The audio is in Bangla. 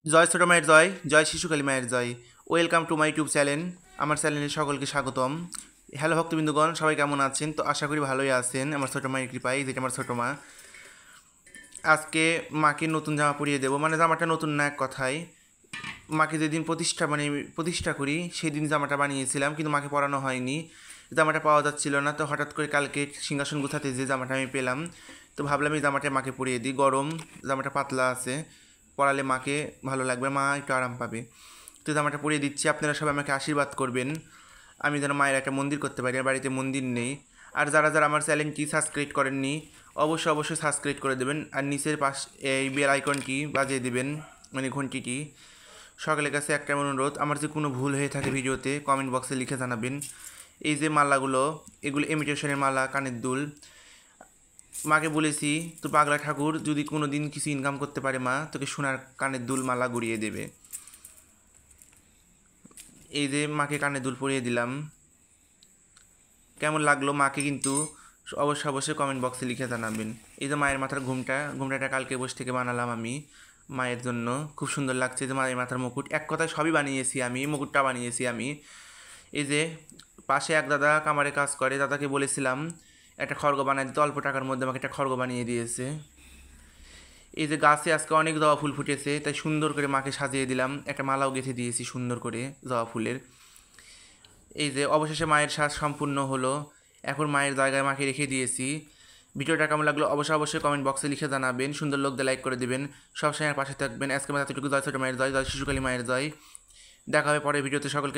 জয় ছোট মায়ের জয়, জয় শিশুকালী মায়ের জয়। Welcome to my YouTube channel. আমার চ্যানেলে সকলকে স্বাগতম। হ্যালো ভক্তবিন্দুগণ, সবাই কেমন আছেন? তো আশা করি ভালোই আছেন আমার ছোটো মায়ের কৃপায়। যেটা আমার ছোটো মা। আজকে মাকে নতুন জামা পরিয়ে দেবো, মানে জামাটা নতুন না এক কথায়। মাকে যেদিন প্রতিষ্ঠা করি সেদিন জামাটা বানিয়েছিলাম, কিন্তু মাকে পরানো হয়নি। জামাটা পাওয়া যাচ্ছিল না, তো হঠাৎ করে কালকে সিংহাসন গুছাতে যে জামাটা আমি পেলাম, তো ভাবলাম এই জামাটা মাকে পরিয়ে দিই। গরম, জামাটা পাতলা আছে, পরালে মাকে ভালো লাগবে, মা একটু আরাম পাবে। তো জামাটা পরিয়ে দিচ্ছি, আপনারা সবাই আমাকে আশীর্বাদ করবেন আমি যেন মায়ের একটা মন্দির করতে পারি। বাড়িতে মন্দির নেই। আর যারা যারা আমার চ্যানেলটি সাবস্ক্রাইব করেননি, অবশ্যই সাবস্ক্রাইব করে দেবেন। আর নিচের পাশ এই বেল আইকনটি বাজিয়ে দেবেন, মানে ঘন্টিটি। সকলের কাছে একটা অনুরোধ, আমার যে কোনো ভুল হয়ে থাকে ভিডিওতে কমেন্ট বক্সে লিখে জানাবেন। এই যে মালাগুলো, এগুলো ইমিটেশনের মালা, কানের দুল। মাকে বলেছি, তো পাগলা ঠাকুর যদি কোনো দিন কিছু ইনকাম করতে পারে মা, তোকে সোনার কানের দুল মালা গড়িয়ে দেবে। এই যে মাকে কানের দুল পরিয়ে দিলাম। কেমন লাগলো মাকে কিন্তু অবশ্যই কমেন্ট বক্সে লিখে জানাবেন। এই যে মায়ের মাথার ঘুমটাটা কালকে বসে থেকে বানালাম আমি মায়ের জন্য। খুব সুন্দর লাগছে। যে মায়ের মাথার মুকুট, এক কথায় সবই বানিয়েছি আমি, মুকুটটা বানিয়েছি আমি। এই যে পাশে এক দাদা কামারে কাজ করে, দাদাকে বলেছিলাম একটা খড়গ বানিয়ে দিতে, অল্প টাকার মধ্যে আমাকে একটা খড়গ বানিয়ে দিয়েছে। এই যে গাছে আজকে অনেক জবা ফুল ফুটেছে, তাই সুন্দর করে মাকে সাজিয়ে দিলাম, একটা মালাও গেঁথে দিয়েছি সুন্দর করে জবা ফুলের। এই যে অবশেষে মায়ের সাজ সম্পূর্ণ হলো। এখন মায়ের জায়গায় মাকে রেখে দিয়েছি। ভিডিওটা কেমন লাগলো অবশ্যই কমেন্ট বক্সে লিখে জানাবেন। সুন্দর লোকদের লাইক করে দেবেন, সবসময় পাশে থাকবেন। আজকে এতটুকু। জয় ছোট মায়ের জয়, জয় শিশুকালী মায়ের জয়। দেখা হবে পরের ভিডিওতে। সকলকে